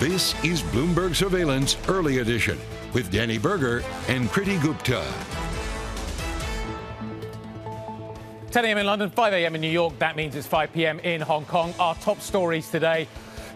This is Bloomberg Surveillance Early Edition with Danny Berger and Kriti Gupta. 10 a.m. in London, 5 a.m. in New York. That means it's 5 p.m. in Hong Kong. Our top stories today.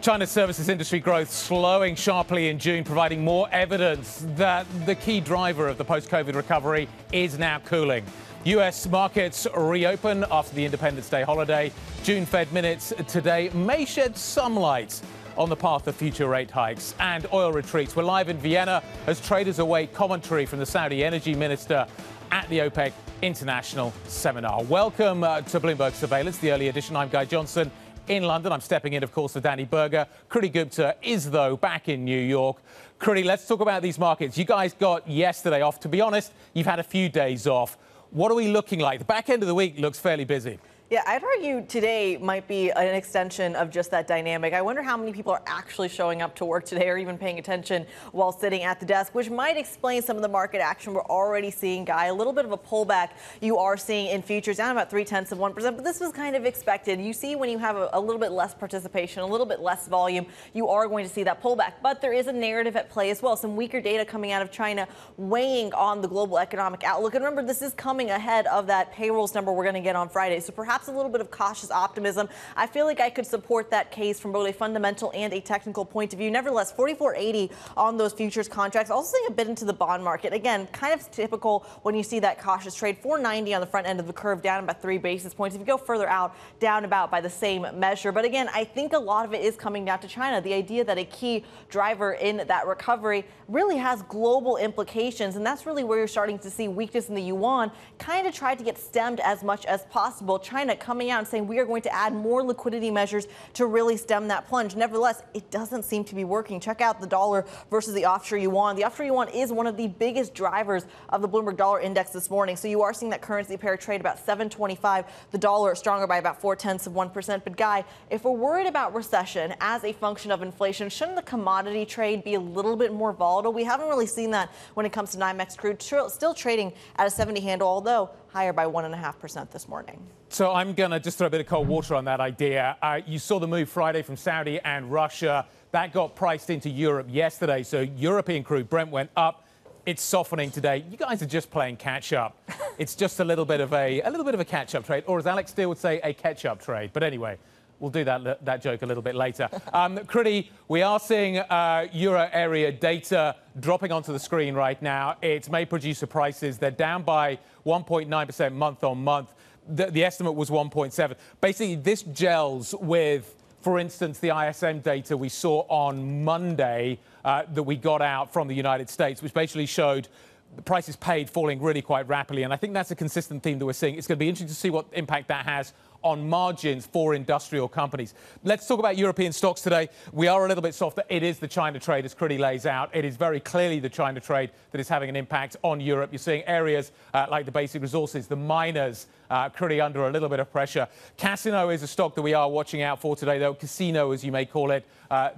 China's services industry growth slowing sharply in June, providing more evidence that the key driver of the post-COVID recovery is now cooling. U.S. markets reopen after the Independence Day holiday. June Fed minutes today may shed some light on the path of future rate hikes. And oil retreats. We're live in Vienna as traders await commentary from the Saudi energy minister at the OPEC International Seminar. Welcome to Bloomberg Surveillance, the early edition. I'm Guy Johnson in London. I'm stepping in, of course, for Danny Berger. Kriti Gupta is, though, back in New York. Kriti, let's talk about these markets. You guys got yesterday off. To be honest, you've had a few days off. What are we looking like? The back end of the week looks fairly busy. Yeah, I'd argue today might be an extension of just that dynamic. I wonder how many people are actually showing up to work today or even paying attention while sitting at the desk, which might explain some of the market action we're already seeing, Guy. A little bit of a pullback you are seeing in futures, down about 0.3%, but this was kind of expected. You see when you have a little bit less participation, a little bit less volume, you are going to see that pullback. But there is a narrative at play as well. Some weaker data coming out of China weighing on the global economic outlook. And remember, this is coming ahead of that payrolls number we're going to get on Friday. So perhaps a little bit of cautious optimism. I feel like I could support that case from both a fundamental and a technical point of view. Nevertheless, 44.80 on those futures contracts. Also seeing a bit into the bond market. Again, kind of typical when you see that cautious trade. 490 on the front end of the curve, down about 3 basis points. If you go further out, down about by the same measure. But again, I think a lot of it is coming down to China. The idea that a key driver in that recovery really has global implications. And that's really where you're starting to see weakness in the yuan kind of tried to get stemmed as much as possible. China coming out and saying we are going to add more liquidity measures to really stem that plunge. Nevertheless, it doesn't seem to be working. Check out the dollar versus the offshore yuan. The offshore yuan is one of the biggest drivers of the Bloomberg Dollar Index this morning. So you are seeing that currency pair trade about 7.25. The dollar stronger by about 0.4%. But Guy, if we're worried about recession as a function of inflation, shouldn't the commodity trade be a little bit more volatile? We haven't really seen that when it comes to NYMEX crude, still trading at a 70 handle, although higher by 1.5% this morning. So I'm going to just throw a bit of cold water on that idea. You saw the move Friday from Saudi and Russia. That got priced into Europe yesterday. So European crude Brent went up. It's softening today. You guys are just playing catch up. It's just a little bit of a catch up trade, or as Alex Steele would say, a catch up trade. But anyway, we'll do that joke a little bit later. Kriti, we are seeing Euro area data dropping onto the screen right now. It's May producer prices. They're down by 1.9% month on month. The estimate was 1.7. Basically, this gels with, for instance, the ISM data we saw on Monday that we got out from the United States, which basically showed the prices paid falling really quite rapidly. And I think that's a consistent theme that we're seeing. It's going to be interesting to see what impact that has on margins for industrial companies. Let's talk about European stocks today. We are a little bit softer. It is the China trade, as Kriti lays out. It is very clearly the China trade that is having an impact on Europe. You're seeing areas like the basic resources, the miners, Kriti under a little bit of pressure. Casino is a stock that we are watching out for today, though. Casino, as you may call it.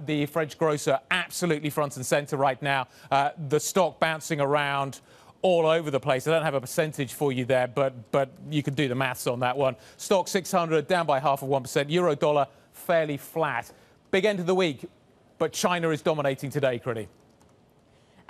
The French grocer, absolutely front and center right now. The stock bouncing around all over the place. I don't have a percentage for you there, but you can do the maths on that one. Stock 600 down by 0.5%. Euro dollar fairly flat. Big end of the week, but China is dominating today, Kriti.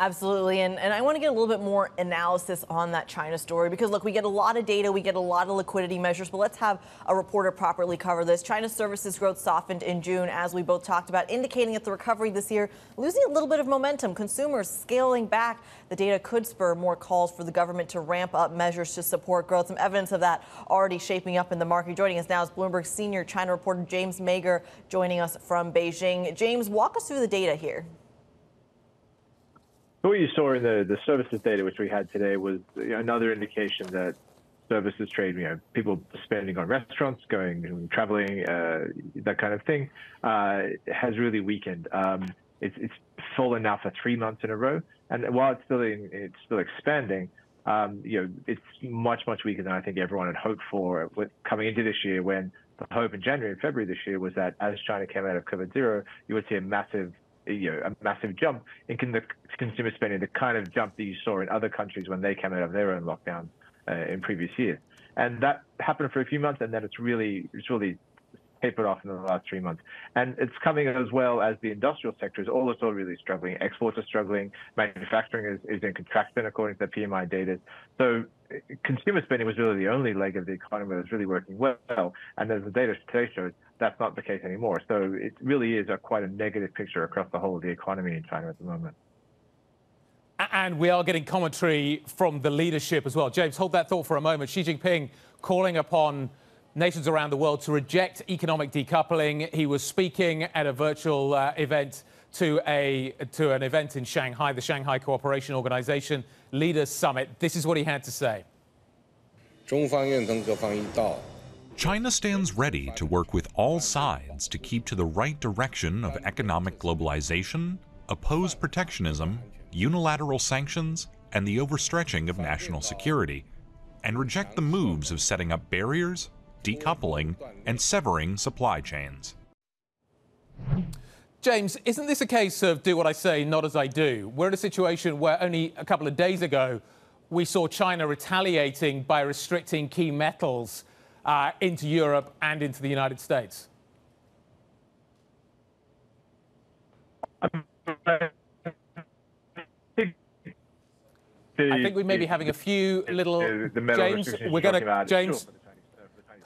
Absolutely. And I want to get a little bit more analysis on that China story because, look, we get a lot of data, we get a lot of liquidity measures, but let's have a reporter properly cover this. China's services growth softened in June, as we both talked about, indicating that the recovery this year losing a little bit of momentum. Consumers scaling back. The data could spur more calls for the government to ramp up measures to support growth. Some evidence of that already shaping up in the market. Joining us now is Bloomberg senior China reporter James Mager, joining us from Beijing. James, walk us through the data here. What you saw in the services data, which we had today, was another indication that services trade, people spending on restaurants, going, traveling, that kind of thing, has really weakened. It's fallen now for 3 months in a row, and while it's still expanding, it's much weaker than I think everyone had hoped for coming into this year. When the hope in January and February this year was that as China came out of COVID zero, you would see a massive jump in the consumer spending, the kind of jump that you saw in other countries when they came out of their own lockdowns in previous years. And that happened for a few months, and then it's really tapered off in the last 3 months. And it's coming as well as the industrial sector is also really struggling. Exports are struggling. Manufacturing is in contraction according to the PMI data. So consumer spending was really the only leg of the economy that was really working well. And as the data today shows, that's not the case anymore. So it really is quite a negative picture across the whole of the economy in China at the moment. And we are getting commentary from the leadership as well. James, hold that thought for a moment. Xi Jinping calling upon nations around the world to reject economic decoupling. He was speaking at a virtual event to an event in Shanghai, the Shanghai Cooperation Organization Leaders Summit. This is what he had to say. China stands ready to work with all sides to keep to the right direction of economic globalization, oppose protectionism, unilateral sanctions, and the overstretching of national security, and reject the moves of setting up barriers, decoupling, and severing supply chains. James, isn't this a case of do what I say, not as I do? We're in a situation where only a couple of days ago we saw China retaliating by restricting key metals into Europe and into the United States. I think we may be having a few little... James, we're going to... James,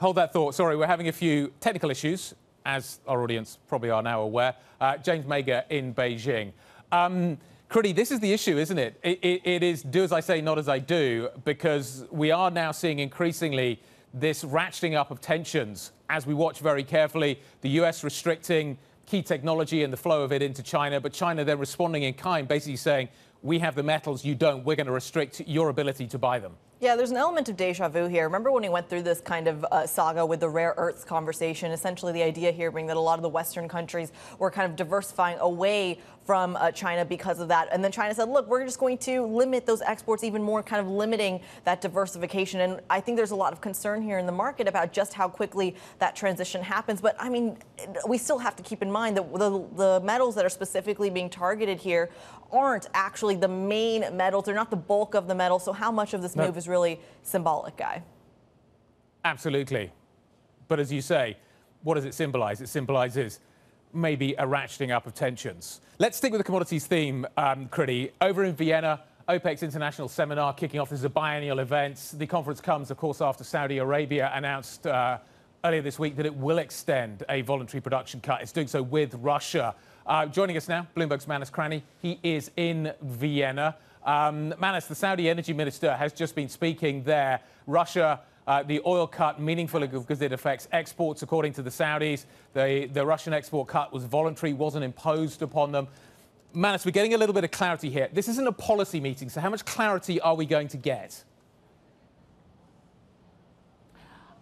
hold that thought. Sorry, we're having a few technical issues, as our audience probably are now aware. James Mager in Beijing. Kriti, this is the issue, isn't it? It is do as I say, not as I do, because we are now seeing increasingly this ratcheting up of tensions as we watch very carefully the US restricting key technology and the flow of it into China, but China then responding in kind, basically saying, we have the metals, you don't. We're going to restrict your ability to buy them. Yeah, there's an element of deja vu here. Remember when we went through this kind of saga with the rare earths conversation? Essentially, the idea here being that a lot of the Western countries were kind of diversifying away from China because of that. And then China said, look, we're just going to limit those exports even more, kind of limiting that diversification. And I think there's a lot of concern here in the market about just how quickly that transition happens. But I mean, we still have to keep in mind that the metals that are specifically being targeted here aren't actually the main metals. They're not the bulk of the metal. So how much of this move is really symbolic, Guy? Absolutely. But as you say, what does it symbolize? It symbolizes maybe a ratcheting up of tensions. Let's stick with the commodities theme, Kriti. Over in Vienna, OPEC's international seminar kicking off. This is a biennial event. The conference comes, of course, after Saudi Arabia announced earlier this week that it will extend a voluntary production cut. It's doing so with Russia. Joining us now, Bloomberg's Manus Krani. He is in Vienna. Manus, the Saudi energy minister, has just been speaking there. Russia, the oil cut meaningful because it affects exports, according to the Saudis. The Russian export cut was voluntary, wasn't imposed upon them. Manus, we're getting a little bit of clarity here. This isn't a policy meeting, so how much clarity are we going to get?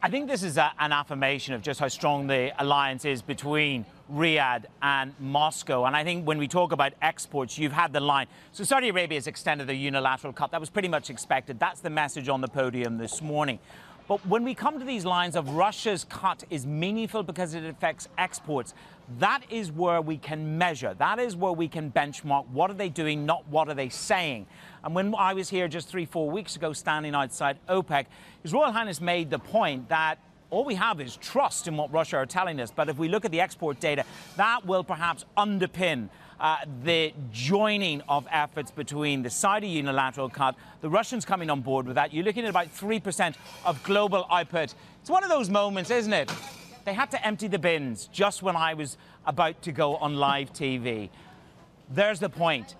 I think this is an affirmation of just how strong the alliance is between Riyadh and Moscow. And I think when we talk about exports, you've had the line. So Saudi Arabia has extended their unilateral cut. That was pretty much expected. That's the message on the podium this morning. But when we come to these lines of Russia's cut is meaningful because it affects exports, that is where we can measure. That is where we can benchmark. What are they doing, not what are they saying? And when I was here just 3-4 weeks ago standing outside OPEC, His Royal Highness made the point that all we have is trust in what Russia are telling us. But if we look at the export data, that will perhaps underpin the joining of efforts between the Saudi unilateral cut, the Russians coming on board with that. You're looking at about 3% of global output. It's one of those moments, isn't it? They had to empty the bins just when I was about to go on live TV. There's the point.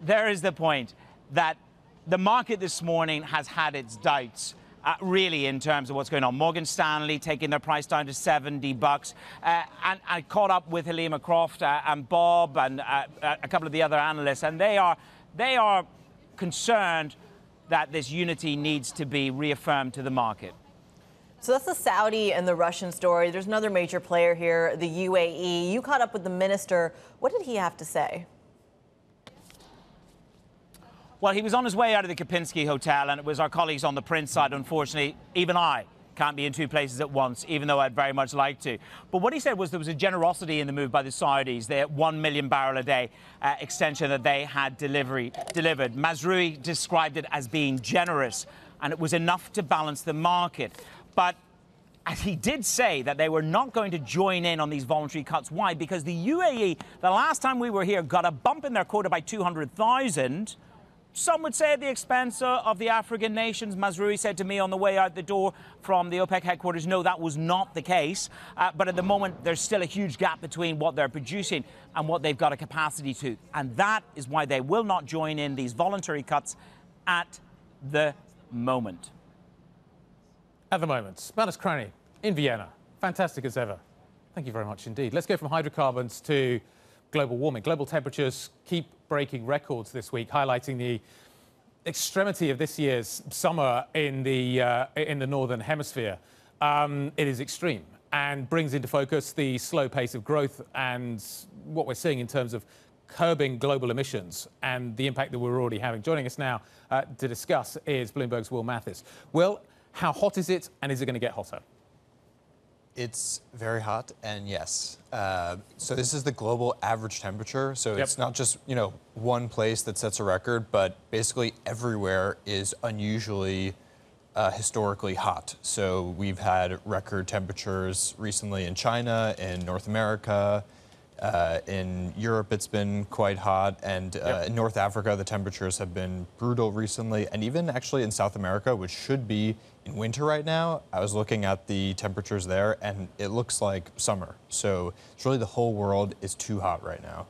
There is the point that the market this morning has had its doubts. Really, in terms of what's going on. Morgan Stanley taking their price down to $70. And I caught up with Halima Croft and Bob and a couple of the other analysts, and they are concerned that this unity needs to be reaffirmed to the market. So that's the Saudi and the Russian story. There's another major player here, the UAE. You caught up with the minister. What did he have to say? Well, he was on his way out of the Kempinski Hotel, and it was our colleagues on the print side. Unfortunately, even I can't be in two places at once, even though I'd very much like to. But what he said was there was a generosity in the move by the Saudis, their 1 million barrel a day extension that they had delivered. Mazrui described it as being generous, and it was enough to balance the market. But And he did say that they were not going to join in on these voluntary cuts. Why? Because the UAE, the last time we were here, got a bump in their quota by 200,000. Some would say at the expense of the African nations. Mazrui said to me on the way out the door from the OPEC headquarters, no, that was not the case. But at the moment, there's still a huge gap between what they're producing and what they've got a capacity to. And that is why they will not join in these voluntary cuts at the moment. At the moment, Manus Cranny in Vienna. Fantastic as ever. Thank you very much indeed. Let's go from hydrocarbons to global warming. Global temperatures keep breaking records this week, highlighting the extremity of this year's summer in the northern hemisphere. It is extreme and brings into focus the slow pace of growth and what we're seeing in terms of curbing global emissions and the impact that we're already having. Joining us now to discuss is Bloomberg's Will Mathis. Will, how hot is it, and is it going to get hotter? It's very hot, and yes. So this is the global average temperature. So it's not just, one place that sets a record, but basically everywhere is unusually historically hot. So we've had record temperatures recently in China, in North America, in Europe it's been quite hot, and in North Africa the temperatures have been brutal recently, and even actually in South America, which should be in winter right now. I was looking at the temperatures there and it looks like summer. So it's really the whole world is too hot right now.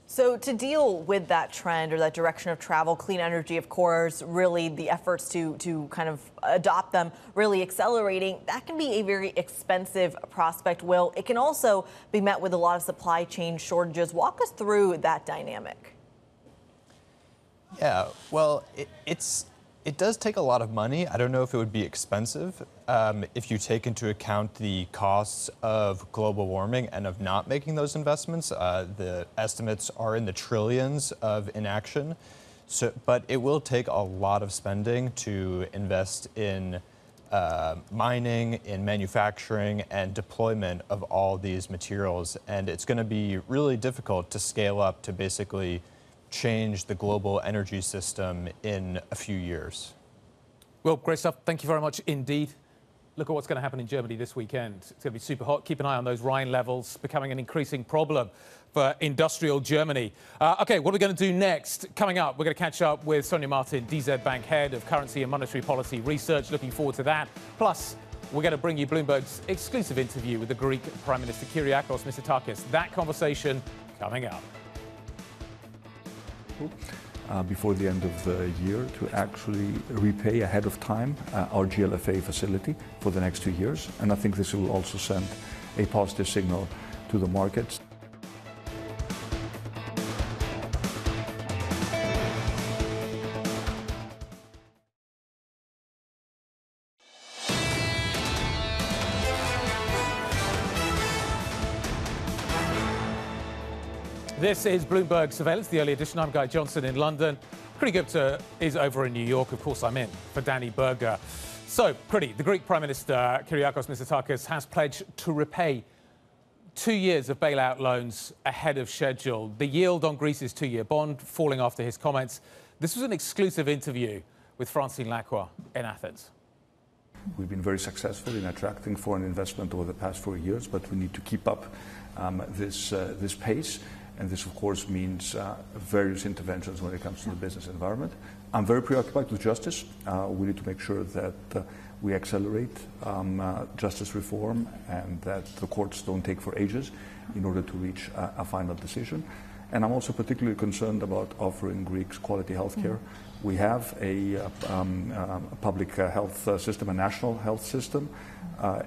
So to deal with that trend or that direction of travel, clean energy, of course, really the efforts to kind of adopt them really accelerating, that can be a very expensive prospect, Will. It can also be met with a lot of supply chain shortages. Walk us through that dynamic. Yeah, well, it does take a lot of money. I don't know if it would be expensive if you take into account the costs of global warming and of not making those investments. The estimates are in the trillions of inaction. But it will take a lot of spending to invest in mining, in manufacturing, and deployment of all these materials. And it's going to be really difficult to scale up to basically change the global energy system in a few years. Well, great stuff. Thank you very much indeed. Look at what's going to happen in Germany this weekend. It's going to be super hot. Keep an eye on those Rhine levels, becoming an increasing problem for industrial Germany. OK, what are we going to do next? Coming up, we're going to catch up with Sonja Marten, DZ Bank Head of Currency and Monetary Policy Research. Looking forward to that. Plus, we're going to bring you Bloomberg's exclusive interview with the Greek Prime Minister Kyriakos Mitsotakis. That conversation coming up. Before the end of the year to actually repay ahead of time our GLFA facility for the next 2 years. And I think this will also send a positive signal to the markets. This is Bloomberg Surveillance, the early edition. I'm Guy Johnson in London. Kriti Gupta is over in New York. Of course, I'm in for Danny Berger. So, Kriti, the Greek Prime Minister Kyriakos Mitsotakis has pledged to repay 2 years of bailout loans ahead of schedule. The yield on Greece's 2-year bond falling after his comments. This was an exclusive interview with Francine Lacroix in Athens. We've been very successful in attracting foreign investment over the past 4 years, but we need to keep up this pace. And this, of course, means various interventions when it comes to the business environment. I'm very preoccupied with justice. We need to make sure that we accelerate justice reform and that the courts don't take for ages in order to reach a final decision. And I'm also particularly concerned about offering Greeks quality health care. We have a public health system, a national health system.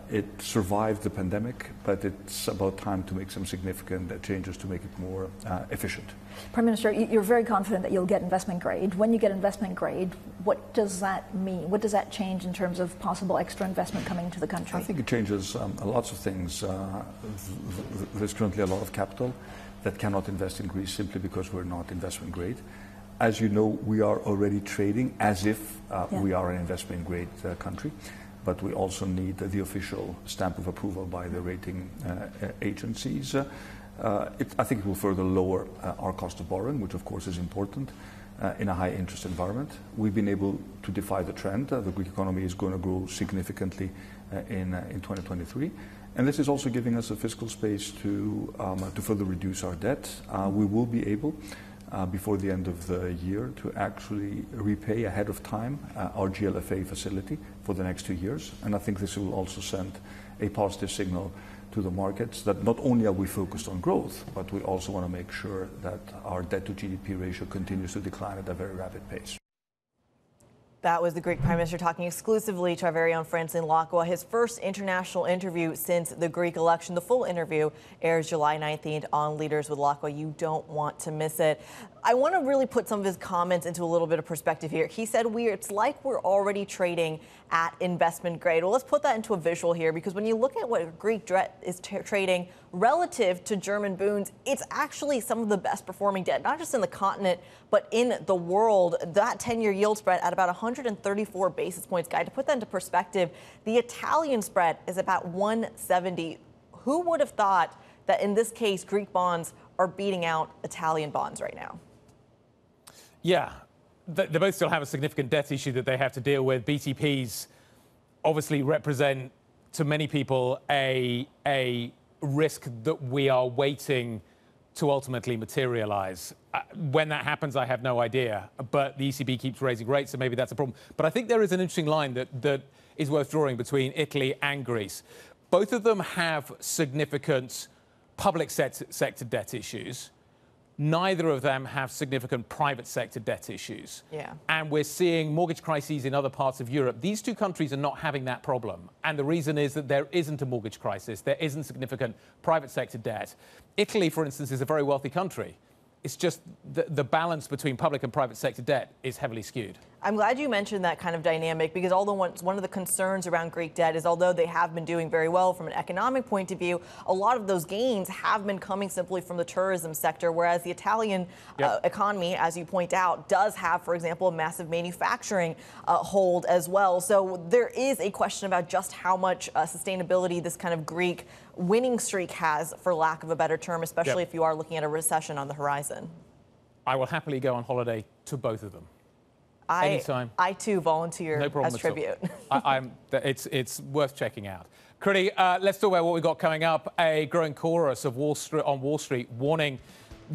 It survived the pandemic, but it's about time to make some significant changes to make it more efficient. Prime Minister, you're very confident that you'll get investment grade. When you get investment grade, what does that mean? What does that change in terms of possible extra investment coming into the country? I think it changes lots of things. There's currently a lot of capital that cannot invest in Greece simply because we're not investment grade. As you know, we are already trading as if we are an investment grade country, but we also need the official stamp of approval by the rating agencies. I think it will further lower our cost of borrowing, which of course is important in a high interest environment. We've been able to defy the trend. The Greek economy is going to grow significantly in 2023. And this is also giving us a fiscal space to further reduce our debt. We will be able, before the end of the year, to actually repay ahead of time our GLFA facility for the next 2 years. And I think this will also send a positive signal to the markets that not only are we focused on growth, but we also want to make sure that our debt to GDP ratio continues to decline at a very rapid pace. That was the Greek Prime Minister talking exclusively to our very own Francine Lakwa. His first international interview since the Greek election. The full interview airs July 19th on Leaders with Lakwa. You don't want to miss it. I want to really put some of his comments into a little bit of perspective here. He said it's like we're already trading at investment grade. Well, let's put that into a visual here, because when you look at what Greek debt is trading relative to German bonds, it's actually some of the best performing debt, not just in the continent, but in the world. That 10-year yield spread at about 134 basis points, guy. To put that into perspective, the Italian spread is about 170. Who would have thought that in this case, Greek bonds are beating out Italian bonds right now? Yeah, they both still have a significant debt issue that they have to deal with. BTPs obviously represent, to many people, a risk that we are waiting to ultimately materialize. When that happens, I have no idea. But the ECB keeps raising rates, so maybe that's a problem. But I think there is an interesting line that is worth drawing between Italy and Greece. Both of them have significant public sector debt issues. Neither of them have significant private sector debt issues. Yeah. And we're seeing mortgage crises in other parts of Europe. These two countries are not having that problem. And the reason is that there isn't a mortgage crisis. There isn't significant private sector debt. Italy, for instance, is a very wealthy country. It's just the balance between public and private sector debt is heavily skewed. I'm glad you mentioned that kind of dynamic, because although one of the concerns around Greek debt is, although they have been doing very well from an economic point of view, a lot of those gains have been coming simply from the tourism sector, whereas the Italian economy, as you point out, does have, for example, a massive manufacturing hold as well. So there is a question about just how much sustainability this kind of Greek winning streak has, for lack of a better term, especially if you are looking at a recession on the horizon. I will happily go on holiday to both of them. Anytime. I too volunteer as tribute. It's worth checking out. Kriti, let's talk about what we've got coming up. A growing chorus of Wall Street warning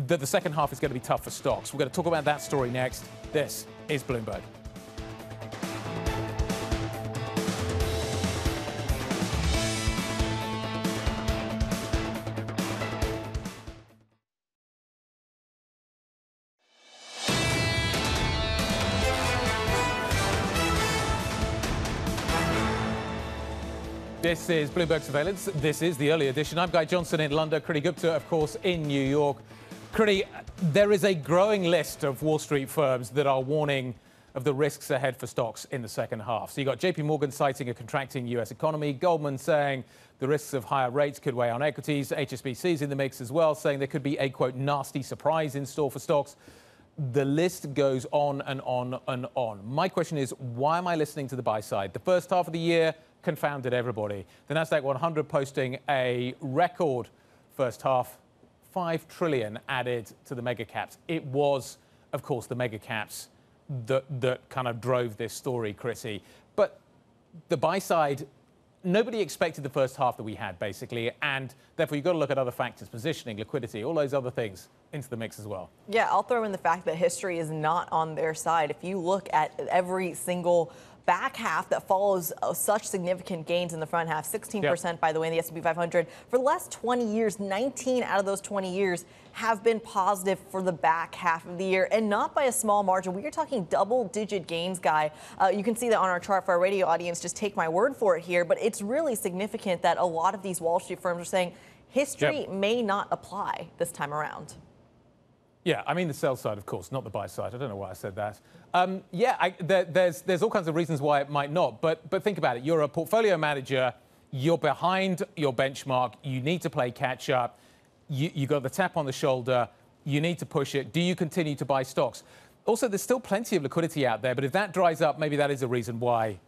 that the second half is going to be tough for stocks. We're going to talk about that story next. This is Bloomberg. This is Bloomberg Surveillance. This is the early edition. I'm Guy Johnson in London, Kriti Gupta, of course, in New York. Kriti, there is a growing list of Wall Street firms that are warning of the risks ahead for stocks in the second half. So you've got JP Morgan citing a contracting U.S. economy, Goldman saying the risks of higher rates could weigh on equities, HSBC's in the mix as well, saying there could be a, quote, nasty surprise in store for stocks. The list goes on and on and on. My question is, why am I listening to the buy side? The first half of the year confounded everybody. The Nasdaq 100 posting a record first half, 5 trillion added to the mega caps. It was, of course, the mega caps that kind of drove this story, Kriti. But the buy side, nobody expected the first half that we had, basically, and therefore you've got to look at other factors, positioning, liquidity, all those other things into the mix as well. Yeah, I'll throw in the fact that history is not on their side. If you look at every single back half that follows such significant gains in the front half, 16%, by the way, in the S&P 500. For the last 20 years, 19 out of those 20 years have been positive for the back half of the year, and not by a small margin. We are talking double-digit gains, Guy. You can see that on our chart for our radio audience. Just take my word for it here. But it's really significant that a lot of these Wall Street firms are saying history may not apply this time around. Yeah, I mean the sell side, of course, not the buy side. I don't know why I said that. There's all kinds of reasons why it might not. But think about it. You're a portfolio manager. You're behind your benchmark. You need to play catch up. You got the tap on the shoulder. You need to push it. Do you continue to buy stocks? Also, there's still plenty of liquidity out there. But if that dries up, maybe that is a reason why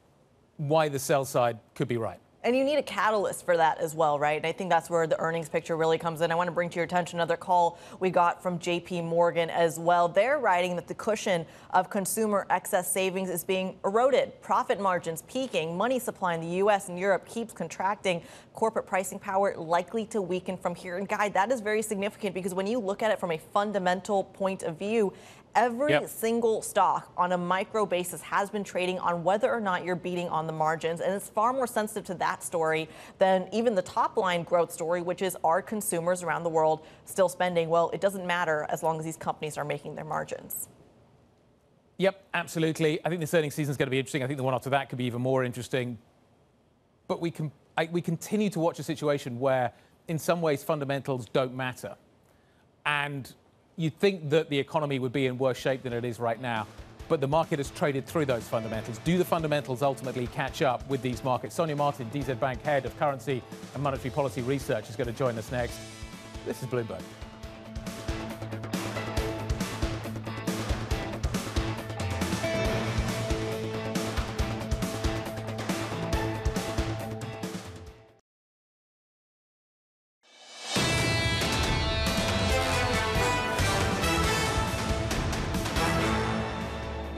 the sell side could be right. And you need a catalyst for that as well, right? And I think that's where the earnings picture really comes in. I want to bring to your attention another call we got from JP Morgan as well. They're writing that the cushion of consumer excess savings is being eroded. Profit margins peaking, money supply in the U.S. and Europe keeps contracting, corporate pricing power likely to weaken from here. And Guy, that is very significant because when you look at it from a fundamental point of view, every single stock on a micro basis has been trading on whether or not you're beating on the margins. And it's far more sensitive to that story than even the top line growth story, which is, are consumers around the world still spending? Well, it doesn't matter as long as these companies are making their margins. Yep, absolutely. I think this earnings season is going to be interesting. I think the one after that could be even more interesting. But we continue to watch a situation where, in some ways, fundamentals don't matter. And you'd think that the economy would be in worse shape than it is right now, but the market has traded through those fundamentals. Do the fundamentals ultimately catch up with these markets? Sonja Marten, DZ Bank Head of Currency and Monetary Policy Research, is going to join us next. This is Bloomberg.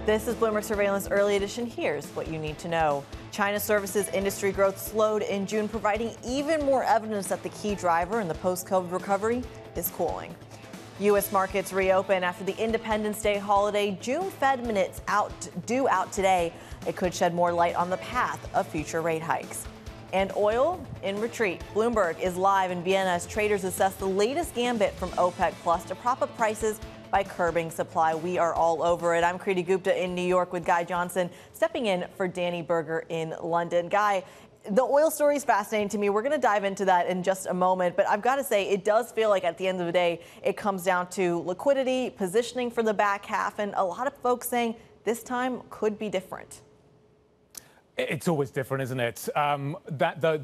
This is Bloomberg Surveillance Early Edition. Here's what you need to know. China services industry growth slowed in June, providing even more evidence that the key driver in the post-COVID recovery is cooling. U.S. markets reopen after the Independence Day holiday. June Fed minutes due out today. It could shed more light on the path of future rate hikes. And oil in retreat. Bloomberg is live in Vienna as traders assess the latest gambit from OPEC Plus to prop up prices by curbing supply. We are all over it. I'm Kriti Gupta in New York with Guy Johnson, stepping in for Danny Berger in London. Guy, the oil story is fascinating to me. We're going to dive into that in just a moment. But I've got to say, it does feel like at the end of the day, it comes down to liquidity, positioning for the back half, and a lot of folks saying this time could be different. It's always different, isn't it?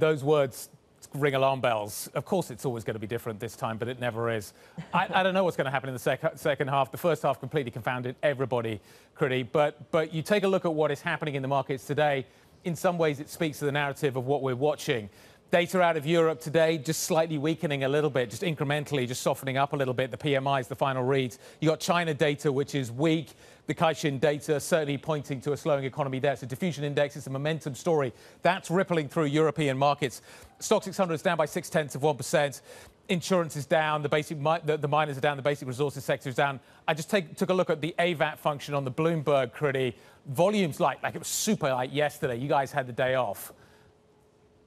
Those words ring alarm bells. Of course, it's always going to be different this time, but it never is. I don't know what's going to happen in the second half. The first half completely confounded everybody, Kriti. But you take a look at what is happening in the markets today. In some ways, it speaks to the narrative of what we're watching. Data out of Europe today, just slightly weakening a little bit, just incrementally, just softening up a little bit. The PMIs, the final reads. You got China data, which is weak. The Caixin data certainly pointing to a slowing economy there. So diffusion index is a momentum story. That's rippling through European markets. Stock 600 is down by 0.6%. Insurance is down. The miners are down. The basic resources sector is down. I just took a look at the AVAT function on the Bloomberg, Kriti. Volumes like it was super light yesterday. You guys had the day off.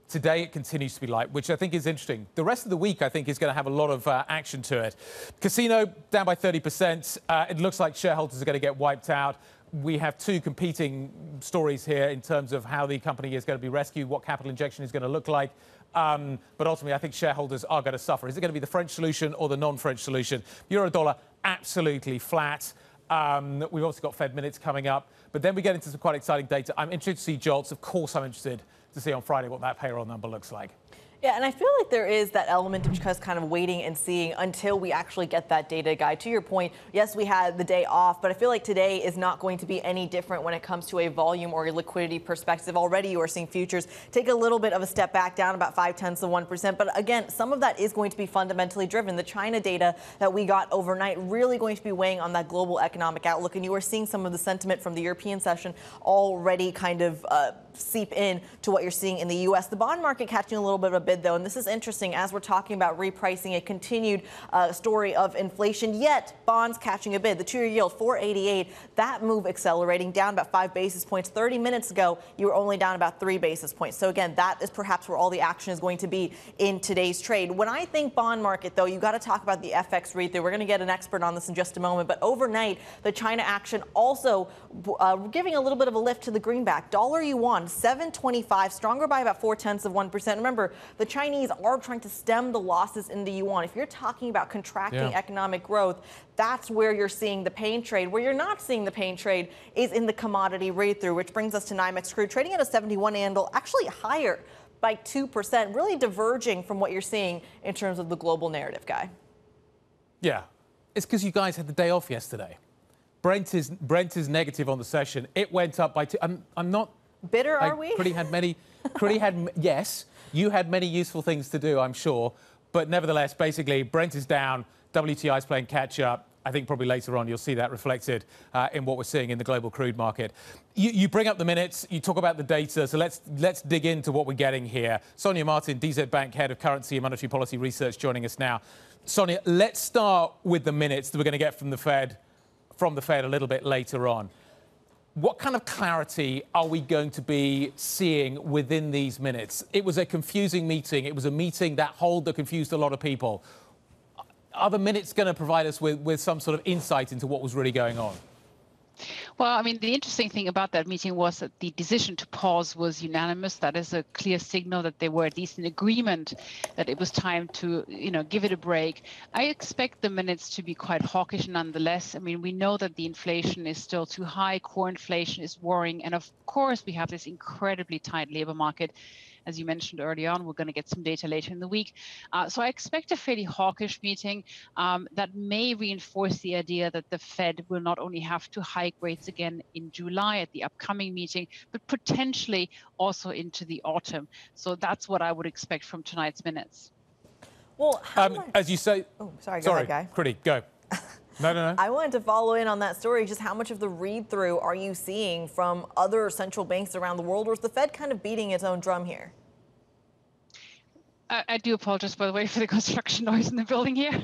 Today, it continues to be light, which I think is interesting. The rest of the week, I think, is going to have a lot of action to it. Casino down by 30%. It looks like shareholders are going to get wiped out. We have two competing stories here in terms of how the company is going to be rescued, what capital injection is going to look like. But ultimately, I think shareholders are going to suffer. Is it going to be the French solution or the non-French solution? Euro-dollar, absolutely flat. We've also got Fed minutes coming up. But then we get into some quite exciting data. I'm interested to see JOLTS. Of course, I'm interested to see on Friday what that payroll number looks like. Yeah, and I feel like there is that element of just kind of waiting and seeing until we actually get that data, Guy. To your point, yes, we had the day off, but I feel like today is not going to be any different when it comes to a volume or a liquidity perspective. Already you are seeing futures take a little bit of a step back, down about 0.5%. But again, some of that is going to be fundamentally driven. The China data that we got overnight really going to be weighing on that global economic outlook. And you are seeing some of the sentiment from the European session already kind of seep in to what you're seeing in the U.S. The bond market catching a little bit of a bid, though, and this is interesting as we're talking about repricing, a continued story of inflation, yet bonds catching a bid. The two-year yield, 4.88, that move accelerating, down about 5 basis points. 30 minutes ago, you were only down about 3 basis points. So again, that is perhaps where all the action is going to be in today's trade. When I think bond market, though, you got to talk about the FX read-through. We're going to get an expert on this in just a moment. But overnight, the China action also giving a little bit of a lift to the greenback. Dollar yuan, 7.25, stronger by about 0.4%. Remember, the Chinese are trying to stem the losses in the yuan. If you're talking about contracting economic growth, that's where you're seeing the pain trade. Where you're not seeing the pain trade is in the commodity read-through, which brings us to NYMEX crude, trading at a 71 handle, actually higher by 2%, really diverging from what you're seeing in terms of the global narrative, Guy. Yeah, it's because you guys had the day off yesterday. Brent is negative on the session. It went up by 2. I'm not bitter, are we? Pretty had many. Kriti had, yes, you had many useful things to do, I'm sure. But nevertheless, basically, Brent is down, WTI is playing catch-up. I think probably later on you'll see that reflected in what we're seeing in the global crude market. You bring up the minutes, you talk about the data, so let's dig into what we're getting here. Sonja Marten, DZ Bank Head of Currency and Monetary Policy Research, joining us now. Sonja, let's start with the minutes that we're going to get from the Fed a little bit later on. What kind of clarity are we going to be seeing within these minutes? It was a confusing meeting. It was a meeting that confused a lot of people. Are the minutes going to provide us with some sort of insight into what was really going on? Well, I mean, the interesting thing about that meeting was that the decision to pause was unanimous. That is a clear signal that they were at least in agreement that it was time to, give it a break. I expect the minutes to be quite hawkish nonetheless. I mean, we know that the inflation is still too high. Core inflation is worrying. And of course, we have this incredibly tight labor market. As you mentioned early on, we're going to get some data later in the week. So I expect a fairly hawkish meeting that may reinforce the idea that the Fed will not only have to hike rates again in July at the upcoming meeting, but potentially also into the autumn. So that's what I would expect from tonight's minutes. Well, as you say... Oh, sorry, go ahead, Guy. Kriti, go. No. I wanted to follow in on that story. Just how much of the read-through are you seeing from other central banks around the world, or is the Fed kind of beating its own drum here? I do apologize, by the way, for the construction noise in the building here.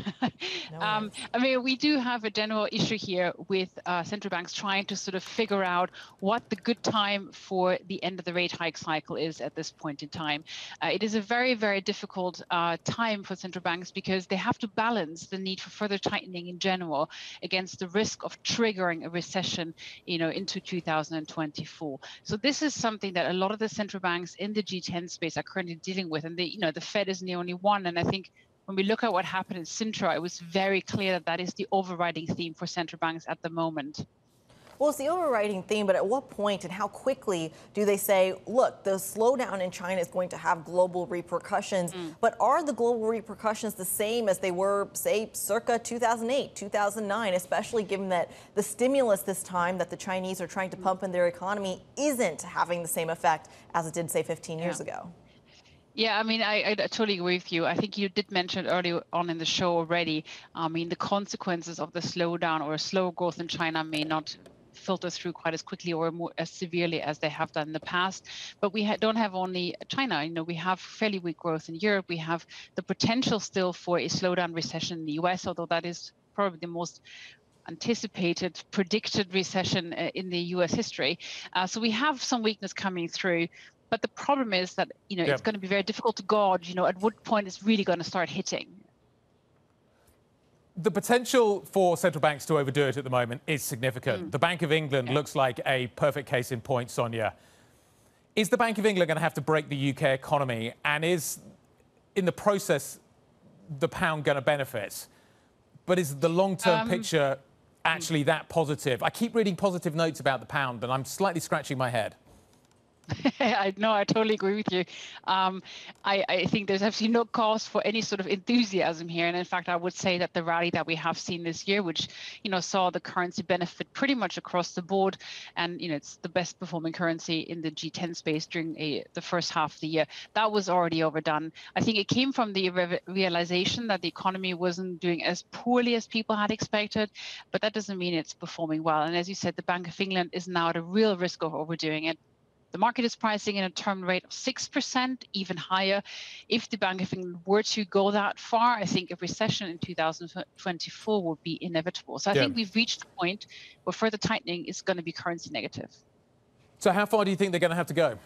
I mean, we do have a general issue here with central banks trying to sort of figure out what the good time for the end of the rate hike cycle is at this point in time. It is a very, very difficult time for central banks because they have to balance the need for further tightening in general against the risk of triggering a recession, into 2024. So this is something that a lot of the central banks in the G10 space are currently dealing with, and the Fed isn't the only one. And I think when we look at what happened in Sintra, it was very clear that that is the overriding theme for central banks at the moment. Well, it's the overriding theme, but at what point and how quickly do they say, look, the slowdown in China is going to have global repercussions, but are the global repercussions the same as they were, say, circa 2008, 2009, especially given that the stimulus this time that the Chinese are trying to pump in their economy isn't having the same effect as it did, say, 15 years ago? Yeah, I mean, I totally agree with you. I think you did mention earlier on in the show already. I mean, the consequences of the slowdown or slow growth in China may not filter through quite as quickly or as severely as they have done in the past. But we don't have only China. We have fairly weak growth in Europe. We have the potential still for a slowdown recession in the US, although that is probably the most anticipated, predicted recession in the US history. So we have some weakness coming through. But the problem is that, it's going to be very difficult to gauge, at what point it's really going to start hitting. The potential for central banks to overdo it at the moment is significant. The Bank of England looks like a perfect case in point, Sonja. Is the Bank of England going to have to break the UK economy? And is, in the process, the pound going to benefit? But is the long-term picture actually that positive? I keep reading positive notes about the pound, and I'm slightly scratching my head. I totally agree with you. I think there's absolutely no cause for any sort of enthusiasm here. And in fact, I would say that the rally that we have seen this year, which, saw the currency benefit pretty much across the board. And, it's the best performing currency in the G10 space during the first half of the year. That was already overdone. I think it came from the realization that the economy wasn't doing as poorly as people had expected. But that doesn't mean it's performing well. And as you said, the Bank of England is now at a real risk of overdoing it. The market is pricing in a term rate of 6%, even higher. If the Bank of England were to go that far, I think a recession in 2024 would be inevitable. So I think we've reached the point where further tightening is going to be currency negative. So how far do you think they're going to have to go?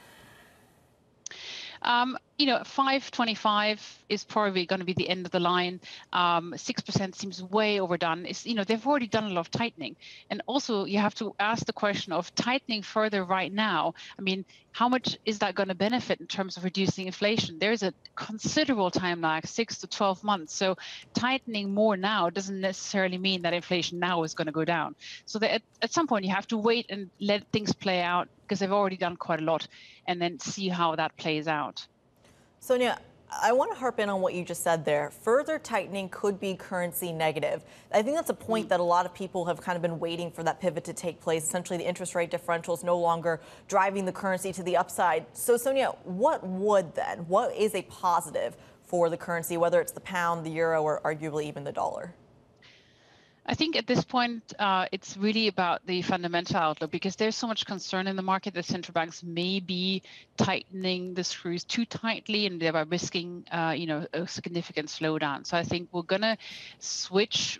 5.25 is probably going to be the end of the line. 6% seems way overdone. They've already done a lot of tightening. And also you have to ask the question of tightening further right now. I mean, how much is that going to benefit in terms of reducing inflation? There's a considerable time lag, 6 to 12 months. So tightening more now doesn't necessarily mean that inflation now is going to go down. So that at some point you have to wait and let things play out because they've already done quite a lot and then see how that plays out. Sonja, I want to harp in on what you just said there. Further tightening could be currency negative. I think that's a point that a lot of people have kind of been waiting for that pivot to take place. Essentially, the interest rate differential is no longer driving the currency to the upside. So, Sonja, what would then? What is a positive for the currency, whether it's the pound, the euro, or arguably even the dollar? I think at this point, it's really about the fundamental outlook, because there's so much concern in the market that central banks may be tightening the screws too tightly and thereby risking, a significant slowdown. So I think we're going to switch,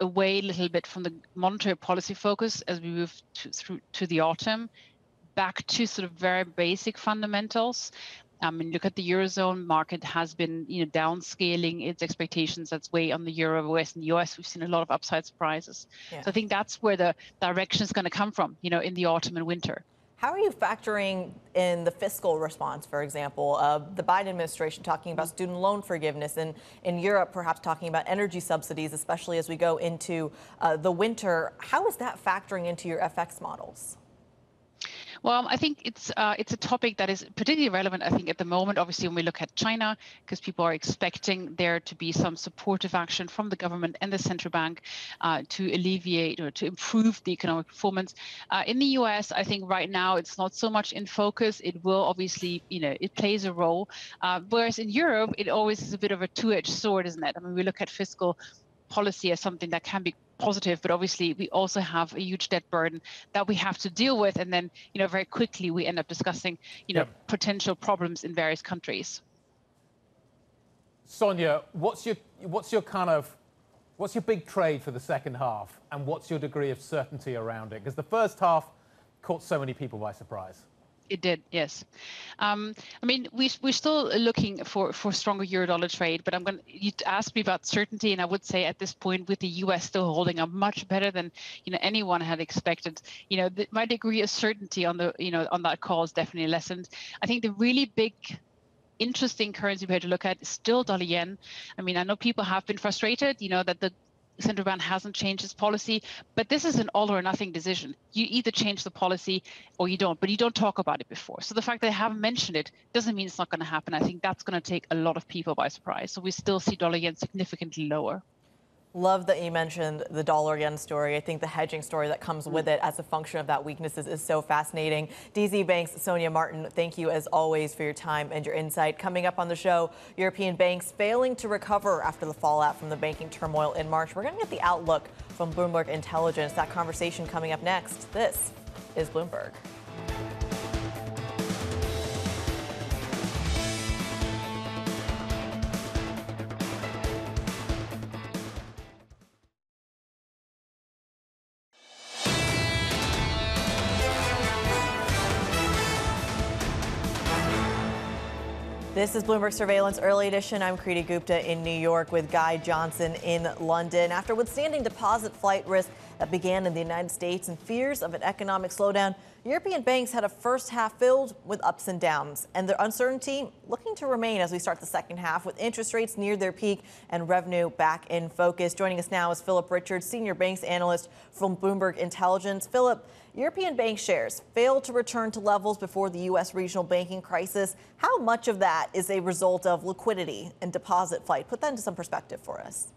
away a little bit from the monetary policy focus as we move through to the autumn, back to sort of very basic fundamentals. Look at the Eurozone market has been, downscaling its expectations. That's way on the Euro, whereas in the US, we've seen a lot of upside surprises. Yeah. So I think that's where the direction is going to come from, in the autumn and winter. How are you factoring in the fiscal response, for example, the Biden administration talking about student loan forgiveness, and in Europe, perhaps talking about energy subsidies, especially as we go into the winter? How is that factoring into your FX models? Well, I think it's a topic that is particularly relevant, I think, at the moment, obviously, when we look at China, because people are expecting there to be some supportive action from the government and the central bank to alleviate or to improve the economic performance. In the US, I think right now it's not so much in focus. It will obviously, it plays a role. Whereas in Europe, it always is a bit of a two-edged sword, isn't it? I mean, we look at fiscal policy as something that can be positive, but obviously we also have a huge debt burden that we have to deal with, and then very quickly we end up discussing potential problems in various countries. Sonja, what's your big trade for the second half, and what's your degree of certainty around it? Because the first half caught so many people by surprise. It did, yes. We're still looking for stronger euro-dollar trade, but you asked me about certainty, and I would say at this point, with the U.S. still holding up much better than anyone had expected, my degree of certainty on on that call is definitely lessened. I think the really big, interesting currency pair to look at is still dollar yen. I know people have been frustrated, that the central bank hasn't changed its policy, but this is an all or nothing decision. You either change the policy or you don't, but you don't talk about it before. So the fact that they haven't mentioned it doesn't mean it's not going to happen. I think that's going to take a lot of people by surprise. So we still see dollar yen significantly lower. Love that you mentioned the dollar yen story. I think the hedging story that comes with it as a function of that weakness is so fascinating. DZ Bank's Sonja Marten, thank you as always for your time and your insight. Coming up on the show, European banks failing to recover after the fallout from the banking turmoil in March. We're going to get the outlook from Bloomberg Intelligence. That conversation coming up next. This is Bloomberg. This is Bloomberg Surveillance Early Edition. I'm Kriti Gupta in New York with Guy Johnson in London. After withstanding deposit flight risk that began in the United States and fears of an economic slowdown, European banks had a first half filled with ups and downs, and their uncertainty looking to remain as we start the second half, with interest rates near their peak and revenue back in focus. Joining us now is Philip Richards, senior banks analyst from Bloomberg Intelligence. Philip, European bank shares failed to return to levels before the U.S. regional banking crisis. How much of that is a result of liquidity and deposit flight? Put that into some perspective for us.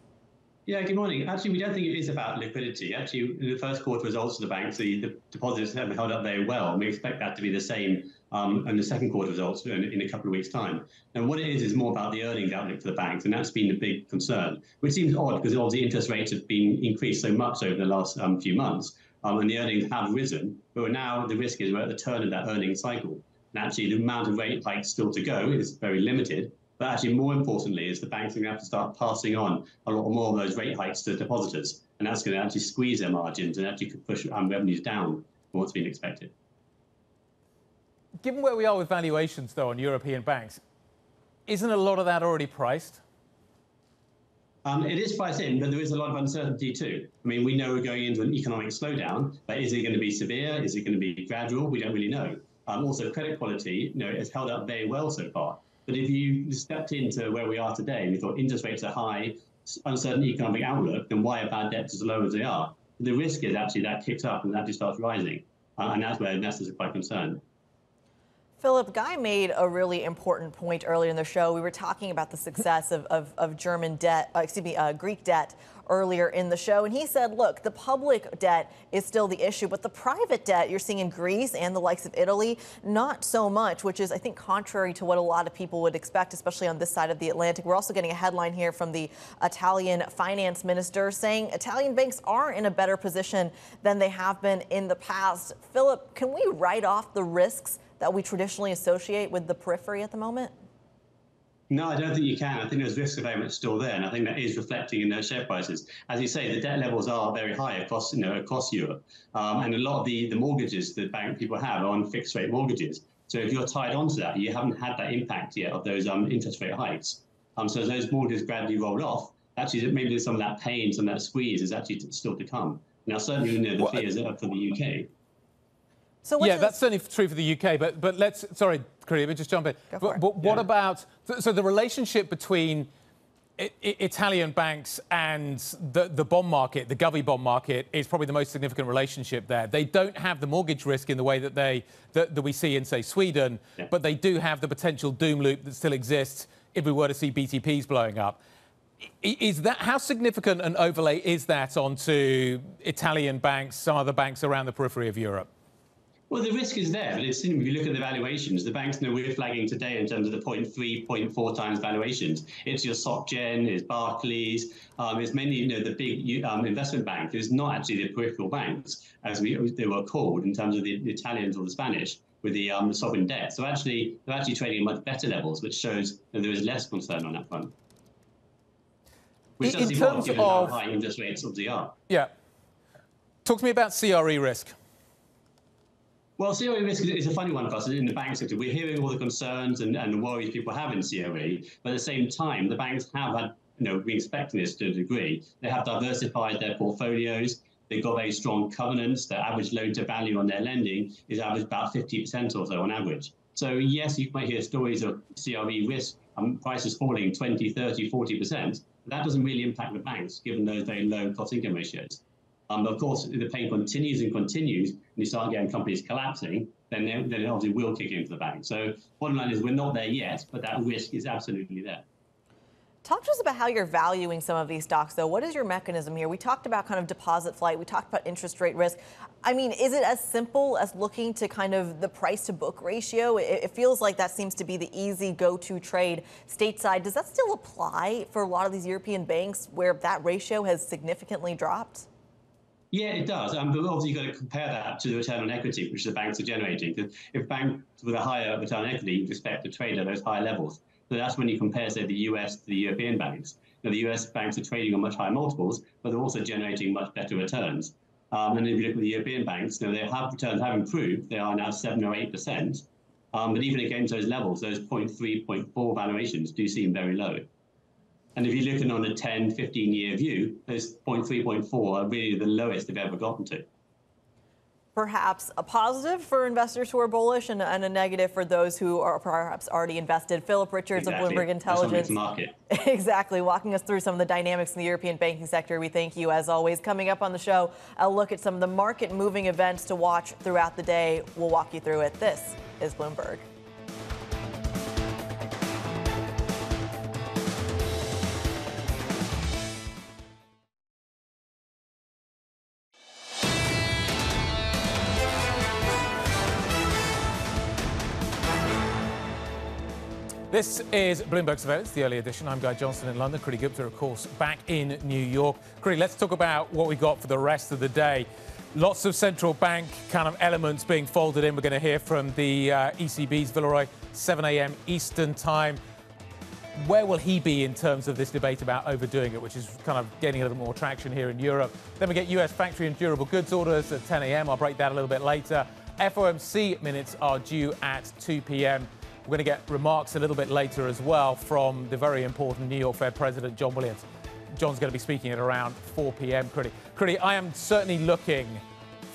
Yeah, good morning. Actually, we don't think it is about liquidity. Actually, in the first quarter results of the banks, the deposits have held up very well. And we expect that to be the same in the second quarter results in a couple of weeks' time. And what it is more about the earnings outlook for the banks. And that's been the big concern, which seems odd because obviously interest rates have been increased so much over the last few months. And the earnings have risen. But now the risk is we're at the turn of that earnings cycle. And actually, the amount of rate hikes still to go is very limited. But actually, more importantly, is the banks are going to have to start passing on a lot more of those rate hikes to depositors. And that's going to actually squeeze their margins and actually could push revenues down from what's been expected. Given where we are with valuations, though, on European banks, isn't a lot of that already priced? It is priced in, but there is a lot of uncertainty too. I mean, we know we're going into an economic slowdown, but is it going to be severe? Is it going to be gradual? We don't really know. Also, credit quality, has held up very well so far. But if you stepped into where we are today and we thought interest rates are high, uncertain economic outlook, then why are bad debts as low as they are? The risk is actually that kicks up and that just starts rising. And that's where investors are quite concerned. Philip, Guy made a really important point earlier in the show. We were talking about the success of German debt, Greek debt earlier in the show. And he said, look, the public debt is still the issue, but the private debt you're seeing in Greece and the likes of Italy, not so much, which is, I think, contrary to what a lot of people would expect, especially on this side of the Atlantic. We're also getting a headline here from the Italian finance minister saying Italian banks are in a better position than they have been in the past. Philip, can we write off the risks that we traditionally associate with the periphery at the moment? No, I don't think you can. I think those risks are very much still there, and I think that is reflecting in those share prices. As you say, the debt levels are very high across Europe, and a lot of the mortgages that bank people have are on fixed rate mortgages. So if you're tied onto that, you haven't had that impact yet of those interest rate hikes. So as those mortgages gradually roll off, actually maybe some of that pain, some of that squeeze is actually still to come. Now, certainly the fears are for the UK. So yeah, that's certainly true for the UK, but let's, sorry, Kriti, let me just jump in. But what about, so the relationship between Italian banks and the bond market, the govvie bond market, is probably the most significant relationship there. They don't have the mortgage risk in the way that we see in, say, Sweden, but they do have the potential doom loop that still exists if we were to see BTPs blowing up. Is that, how significant an overlay is that onto Italian banks, some other banks around the periphery of Europe? Well, the risk is there, but if you look at the valuations, the banks know we're flagging today in terms of the 0.3, 0.4 times valuations. It's your SocGen, it's Barclays, it's mainly the big investment bank. It's not actually the peripheral banks, as they were called in terms of the Italians or the Spanish with the sovereign debt. So actually, they're actually trading at much better levels, which shows that there is less concern on that front. Which in terms of how high interest rates obviously are. Yeah. Talk to me about CRE risk. Well, CRE risk is a funny one for us in the bank sector. We're hearing all the concerns and the worries people have in CRE, but at the same time, the banks have had, been expecting this to a degree. They have diversified their portfolios. They've got very strong covenants. Their average loan to value on their lending is average about 50% or so on average. So yes, you might hear stories of CRE risk, prices falling 20, 30, 40%. But that doesn't really impact the banks, given those very low cost-income ratios. Of course, if the pain continues and continues, and you start getting companies collapsing, then it obviously will kick into the bank. So bottom line is we're not there yet, but that risk is absolutely there. Talk to us about how you're valuing some of these stocks, though. What is your mechanism here? We talked about kind of deposit flight. We talked about interest rate risk. I mean, is it as simple as looking to kind of the price to book ratio? It feels like that seems to be the easy go-to trade stateside. Does that still apply for a lot of these European banks where that ratio has significantly dropped? Yeah, it does. But obviously, you've got to compare that to the return on equity, which the banks are generating. Because if banks with a higher return on equity, you'd expect to trade at those higher levels. So that's when you compare, say, the US to the European banks. The US banks are trading on much higher multiples, but they're also generating much better returns. And if you look at the European banks, their returns have improved. They are now 7 or 8%. But even against those levels, those 0.3, 0.4 valuations do seem very low. And if you're looking on a 10, 15-year view, those 0.3, 0.4 are really the lowest they've ever gotten to. Perhaps a positive for investors who are bullish and a negative for those who are perhaps already invested. Philip Richards of Bloomberg Intelligence. Market. Exactly. Walking us through some of the dynamics in the European banking sector. We thank you, as always. Coming up on the show, a look at some of the market-moving events to watch throughout the day. We'll walk you through it. This is Bloomberg. This is Bloomberg Surveillance, the early edition. I'm Guy Johnson in London. Kriti Gupta, of course, back in New York. Kriti, let's talk about what we got for the rest of the day. Lots of central bank kind of elements being folded in. We're going to hear from the ECB's Villeroy, 7 a.m. Eastern time. Where will he be in terms of this debate about overdoing it, which is kind of gaining a little more traction here in Europe? Then we get US factory and durable goods orders at 10 a.m. I'll break that a little bit later. FOMC minutes are due at 2 p.m. We're going to get remarks a little bit later as well from the very important New York Fed President, John Williams. John's going to be speaking at around 4 p.m. Kriti, I am certainly looking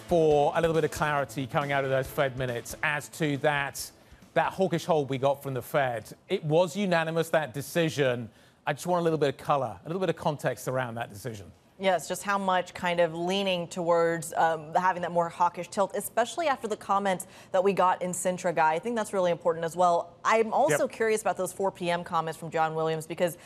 for a little bit of clarity coming out of those Fed minutes as to that hawkish hold we got from the Fed. It was unanimous, that decision. I just want a little bit of color, a little bit of context around that decision. Yes, just how much kind of leaning towards having that more hawkish tilt, especially after the comments that we got in Sintra, Guy. I think that's really important as well. I'm also curious about those 4 p.m. comments from John Williams, because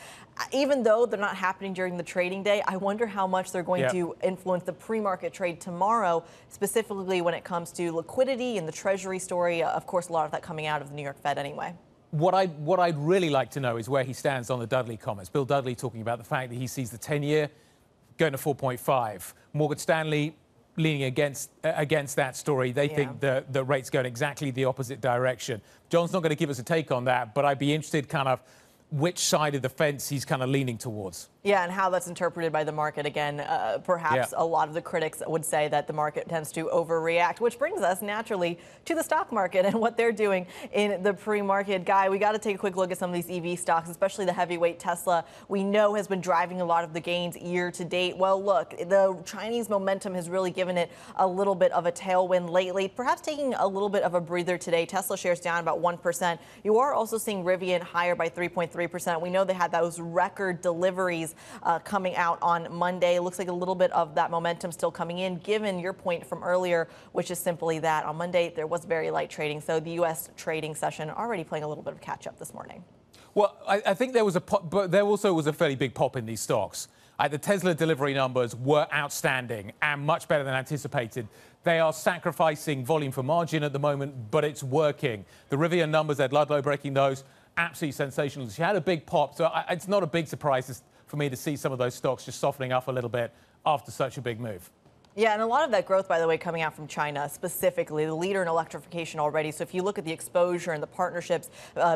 even though they're not happening during the trading day, I wonder how much they're going to influence the pre-market trade tomorrow, specifically when it comes to liquidity and the Treasury story. Of course, a lot of that coming out of the New York Fed anyway. What I'd really like to know is where he stands on the Dudley comments. Bill Dudley talking about the fact that he sees the 10-year going to 4.5. Morgan Stanley leaning against that story. They think the rate's going exactly the opposite direction. John's not going to give us a take on that, but I'd be interested kind of which side of the fence he's kind of leaning towards. Yeah, and how that's interpreted by the market. Again, perhaps a lot of the critics would say that the market tends to overreact, which brings us naturally to the stock market and what they're doing in the pre-market. Guy, we got to take a quick look at some of these EV stocks, especially the heavyweight Tesla. We know has been driving a lot of the gains year to date. Well, look, the Chinese momentum has really given it a little bit of a tailwind lately, perhaps taking a little bit of a breather today. Tesla shares down about 1%. You are also seeing Rivian higher by 3.3%. We know they had those record deliveries coming out on Monday. Looks like a little bit of that momentum still coming in, given your point from earlier, which is simply that on Monday there was very light trading. So the U.S. trading session already playing a little bit of catch up this morning. Well, I think there was a pop, but there also was a fairly big pop in these stocks. The Tesla delivery numbers were outstanding and much better than anticipated. They are sacrificing volume for margin at the moment, but it's working. The Rivian numbers, Ed Ludlow breaking those, absolutely sensational. She had a big pop, so it's not a big surprise for me to see some of those stocks just softening up a little bit after such a big move. Yeah, and a lot of that growth, by the way, coming out from China, specifically the leader in electrification already. So if you look at the exposure and the partnerships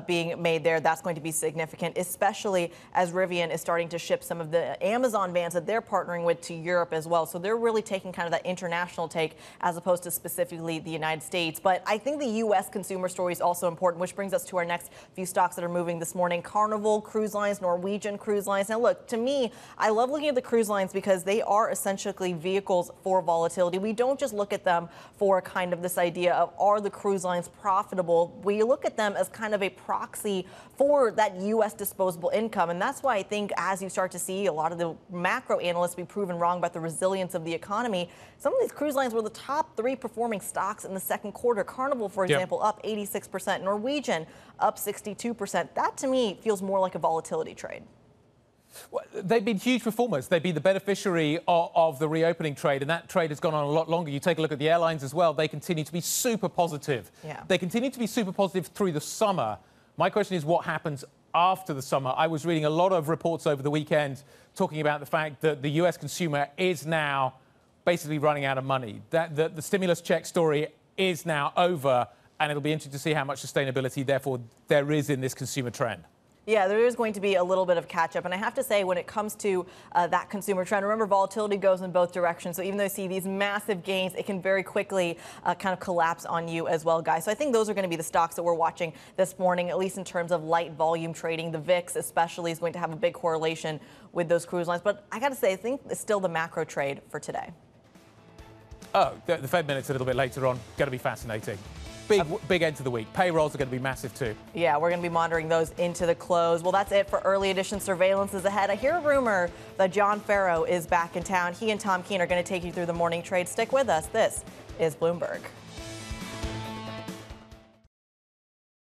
being made there, that's going to be significant, especially as Rivian is starting to ship some of the Amazon vans that they're partnering with to Europe as well. So they're really taking kind of that international take as opposed to specifically the United States. But I think the U.S. consumer story is also important, which brings us to our next few stocks that are moving this morning. Carnival Cruise Lines, Norwegian Cruise Lines. Now, look, to me, I love looking at the cruise lines because they are essentially vehicles for volatility. We don't just look at them for kind of this idea of, are the cruise lines profitable? We look at them as kind of a proxy for that U.S. disposable income. And that's why I think as you start to see a lot of the macro analysts be proven wrong about the resilience of the economy, some of these cruise lines were the top 3 performing stocks in the second quarter. Carnival, for example, up 86%. Norwegian up 62%. That to me feels more like a volatility trade. Well, they've been huge performers. They've been the beneficiary of the reopening trade, and that trade has gone on a lot longer. You take a look at the airlines as well. They continue to be super positive. They continue to be super positive through the summer. My question is what happens after the summer? I was reading a lot of reports over the weekend talking about the fact that the U.S. consumer is now basically running out of money. That the stimulus check story is now over, and it'll be interesting to see how much sustainability, therefore, there is in this consumer trend. Yeah, there is going to be a little bit of catch-up. And I have to say, when it comes to that consumer trend, remember, volatility goes in both directions. So even though you see these massive gains, it can very quickly kind of collapse on you as well, guys. So I think those are going to be the stocks that we're watching this morning, at least in terms of light volume trading. The VIX especially is going to have a big correlation with those cruise lines. But I got to say, I think it's still the macro trade for today. Oh, the Fed minutes a little bit later on. Going to be fascinating. Big end to the week. Payrolls are going to be massive too. Yeah, we're going to be monitoring those into the close. Well, that's it for early edition surveillance is ahead. I hear a rumor that John Farrow is back in town. He and Tom Keene are going to take you through the morning trade. Stick with us. This is Bloomberg.